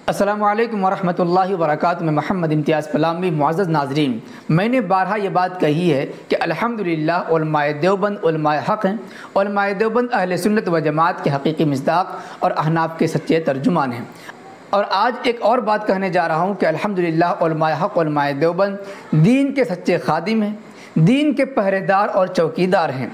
السلام علیکم ورحمۃ اللہ وبرکاتہ۔ میں محمد امتیاز پلامی۔ معزز ناظرین، میں نے بارہا یہ بات کہی ہے کہ الحمدللہ علماء دیوبند علماء حق ہیں۔ علماء دیوبند اہل سنت و جماعت کے حقیقی مصداق اور احناف کے سچے ترجمان ہیں۔ اور آج ایک اور بات کہنے جا رہا ہوں کہ الحمدللہ علماء حق علماء دیوبند دین کے سچے خادم ہیں، دین کے پہرے دار اور چوکیدار ہیں۔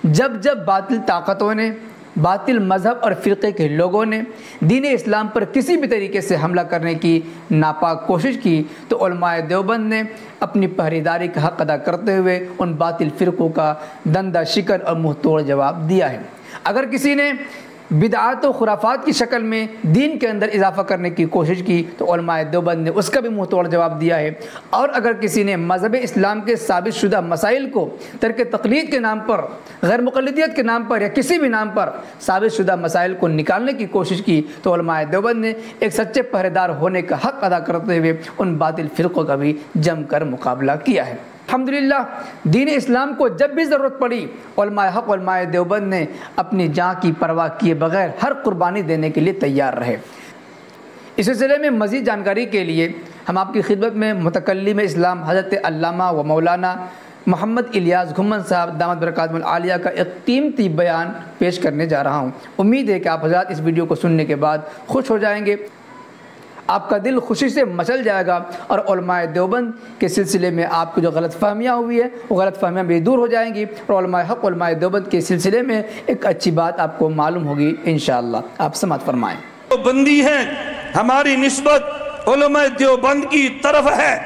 جب باطل طاقتوں نے، باطل مذہب اور فرقے کے لوگوں نے دین اسلام پر کسی بھی طریقے سے حملہ کرنے کی ناپاک کوشش کی تو علماء دیوبند نے اپنی پہریداری کا حق ادا کرتے ہوئے ان باطل فرقوں کا دندہ شکن اور منہ توڑ جواب دیا ہے۔ اگر کسی نے بدعات و خرافات کی شکل میں دین کے اندر اضافہ کرنے کی کوشش کی تو علماء دیوبند نے اس کا بھی منہ توڑ جواب دیا ہے، اور اگر کسی نے مذہب اسلام کے ثابت شدہ مسائل کو ترک تقلید کے نام پر، غیر مقلدیت کے نام پر یا کسی بھی نام پر ثابت شدہ مسائل کو نکالنے کی کوشش کی تو علماء دیوبند نے ایک سچے پہرے دار ہونے کا حق ادا کرتے ہوئے ان باطل فرقوں کا بھی جم کر مقابلہ کیا ہے۔ الحمدللہ دین اسلام کو جب بھی ضرورت پڑی علماء حق علماء دیوبند نے اپنی جان کی پرواہ کیے بغیر ہر قربانی دینے کے لیے تیار رہے۔ اس سلسلے میں مزید جانکاری کے لیے ہم آپ کی خدمت میں متکلم اسلام حضرت علامہ و مولانا محمد الیاس گھمن صاحب دامت برکاتہم العالیہ کا ایک قیمتی بیان پیش کرنے جا رہا ہوں۔ امید ہے کہ آپ حضرات اس ویڈیو کو سننے کے بعد خوش ہو جائیں گے، آپ کا دل خوشی سے مچل جائے گا، اور علماء دیوبند کے سلسلے میں آپ کو جو غلط فہمیاں ہوئی ہے وہ غلط فہمیاں بھی دور ہو جائیں گی، اور علماء حق علماء دیوبند کے سلسلے میں ایک اچھی بات آپ کو معلوم ہوگی انشاءاللہ۔ آپ سماعت فرمائیں۔ بندی ہیں، ہماری نسبت علماء دیوبند کی طرف ہے۔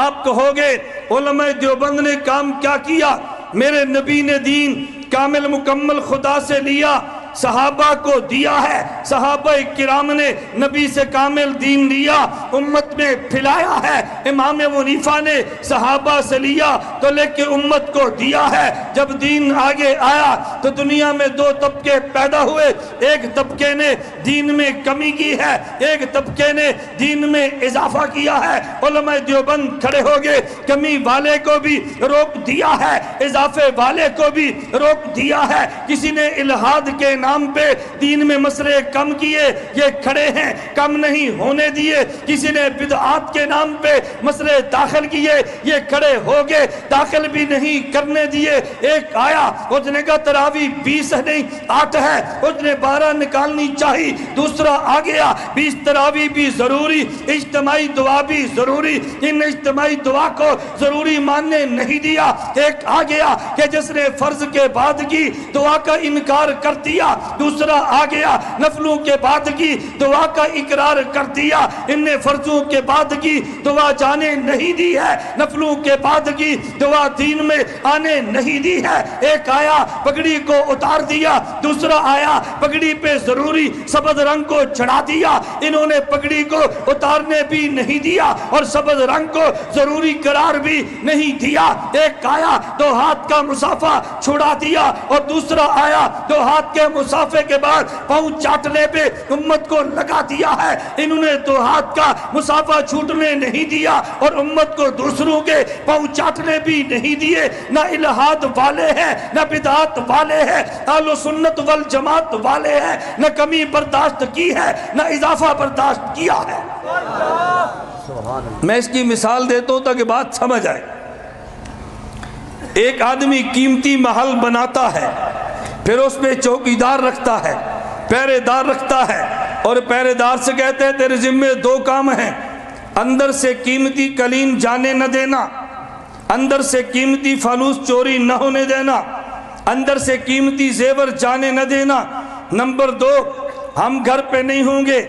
آپ کہو گے علماء دیوبند نے کام کیا کیا؟ میرے نبی نے دین کامل مکمل خدا سے لیا، صحابہ کو دیا ہے، صحابہ کرام نے نبی سے کامل دین لیا، امت میں پھیلایا ہے۔ امام حنیفہ نے صحابہ سے لیا تو لے کے امت کو دیا ہے۔ جب دین آگے آیا تو دنیا میں دو طبقے پیدا ہوئے، ایک طبقے نے دین میں کمی کی ہے، ایک طبقے نے دین میں اضافہ کیا ہے۔ علماء دیوبند کھڑے ہو گئے، کمی والے کو بھی روک دیا ہے، اضافے والے کو بھی روک دیا ہے۔ کسی نے الہاد کے نام پہ دین میں مسئلے کم کیے، یہ کھڑے ہیں، کم نہیں ہونے دیے۔ کسی نے بدعات کے نام پہ مسئلے داخل کیے، یہ کھڑے ہو گئے، داخل بھی نہیں کرنے دیے۔ ایک آیا، اس نے کہا تراویح 20 نہیں 8 ہے، اس نے 12 نکالنی چاہی۔ دوسرا آ گیا، 20 تراویح بھی ضروری، اجتماعی دعا بھی ضروری، ان اجتماعی دعا کو ضروری ماننے نہیں دیا۔ ایک آ گیا کہ جس نے فرض کے بعد کی دعا کا انکار کر دیا۔ دوسرا آ گیا، نفلوں کے بعد کی دعا کا اقرار کر دیا۔ ان نے فرضوں کے بعد کی دعا جانے نہیں دی ہے، نفلوں کے بعد کی دعا دین میں آنے نہیں دی ہے۔ ایک آیا، پگڑی کو اتار دیا۔ دوسرا آیا، پگڑی پہ ضروری سبز رنگ کو چڑھا دیا۔ انہوں نے پگڑی کو اتارنے بھی نہیں دیا اور سبز رنگ کو ضروری قرار بھی نہیں دیا۔ ایک آیا، 2 ہاتھ کا مسافہ چھڑا دیا، اور دوسرا آیا، 2 ہاتھ کے مسافے کے بعد پاؤں چاٹنے پہ امت کو لگا دیا ہے۔ انہوں نے 2 ہاتھ کا مسافہ چھوٹنے نہیں دیا اور امت کو دوسروں کے پاؤں چاٹنے بھی نہیں دیے۔ نہ الہاد والے ہیں، نہ بدعات والے ہیں، اہل سنت والجماعت والے ہیں۔ نہ کمی برداشت کی ہے، نہ اضافہ برداشت کیا ہے۔ میں اس کی مثال دیتا ہوں تاکہ بات سمجھ آئے۔ ایک آدمی قیمتی محل بناتا ہے، پھر اس میں چوکیدار رکھتا ہے، پہرے دار رکھتا ہے، اور پہرے دار سے کہتے ہیں تیرے ذمہ 2 کام ہیں، اندر سے قیمتی قلین جانے نہ دینا، اندر سے قیمتی فانوس چوری نہ ہونے دینا، اندر سے قیمتی زیور جانے نہ دینا۔ نمبر 2، ہم گھر پہ نہیں ہوں گے،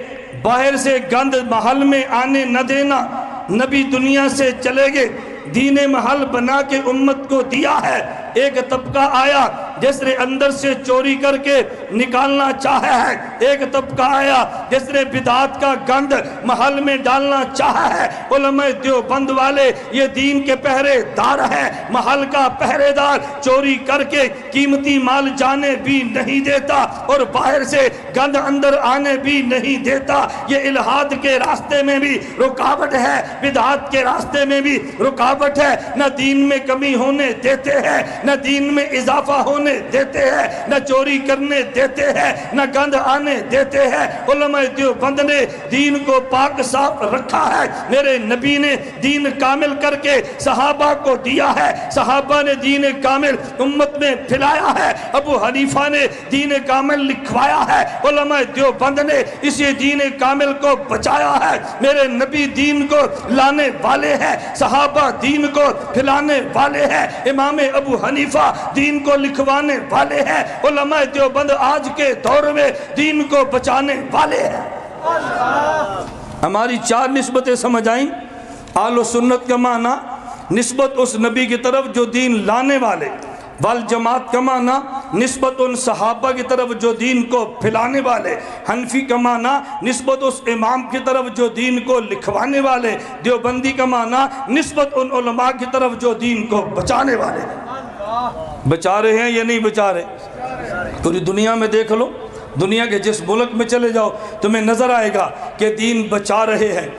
باہر سے گند محل میں آنے نہ دینا۔ نبی دنیا سے چلے گئے، دین محل بنا کے امت کو دیا ہے۔ ایک طبقہ آیا جس نے اندر سے چوری کر کے نکالنا چاہا ہے، ایک طبقہ آیا جس نے بدعات کا گند محل میں ڈالنا چاہا ہے۔ علماء دیوبند والے یہ دین کے پہرے دار ہیں، محل کا پہرے دار چوری کر کے قیمتی مال جانے بھی نہیں دیتا اور باہر سے گند اندر آنے بھی نہیں دیتا۔ یہ الہاد کے راستے میں بھی رکاوٹ ہے، بدعات کے راستے میں بھی رکاوٹ ہے۔ نہ دین میں کمی ہونے دیتے ہیں، نہ دین میں اضافہ ہونے ہونے دیتے ہیں، نہ چوری کرنے دیتے ہیں، نہ گند آنے دیتے ہیں۔ علماء دیوبند نے دین کو پاک صاف رکھا ہے۔ میرے نبی نے دین کامل کر کے صحابہ کو دیا ہے، صحابہ نے دین کامل امت میں پھیلایا ہے، ابو حنیفہ نے دین کامل لکھوایا ہے، علماء دیوبند نے اسی دین کامل کو بچایا ہے۔ میرے نبی دین کو لانے والے ہیں، صحابہ دین کو پھیلانے والے ہیں، امام ابو حنیفہ دین کو لکھوانے والے ہیں، علماء دیوبند آج کے دور میں دین کو بچانے والے ہیں۔ ہماری 4 نسبتیں سمجھ آئیں۔ اہل و سنت کا معنی نسبت اس نبی کی طرف جو دین لانے والے، والجماعت کا معنی نسبت ان صحابہ کی طرف جو دین کو پھیلانے والے، حنفی کا معنی نسبت اس امام کی طرف جو دین کو لکھوانے والے، دیوبندی کا معنی نسبت ان علماء کی طرف جو دین کو بچانے والے۔ بچا رہے ہیں یا نہیں بچا رہے؟ پوری دنیا میں دیکھ لو، دنیا کے جس ملک میں چلے جاؤ تمہیں نظر آئے گا کہ دین بچا رہے ہیں۔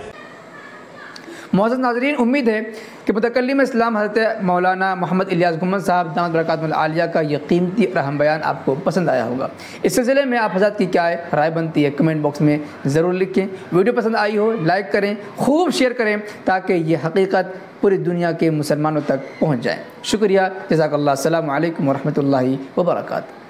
معزز ناظرین، امید ہے کہ متکلم اسلام حضرت مولانا محمد الیاس گنبد صاحب دامت برکاتہم العالیہ کا یہ قیمتی اور اہم بیان آپ کو پسند آیا ہوگا۔ اس سلسلے میں آپ حضرات کی کیا رائے بنتی ہے کمنٹ باکس میں ضرور لکھیں۔ ویڈیو پسند آئی ہو لائک کریں، خوب شیئر کریں تاکہ یہ حقیقت پوری دنیا کے مسلمانوں تک پہنچ جائے۔ شکریہ، جزاک اللہ، السلام علیکم ورحمۃ اللہ وبرکاتہ۔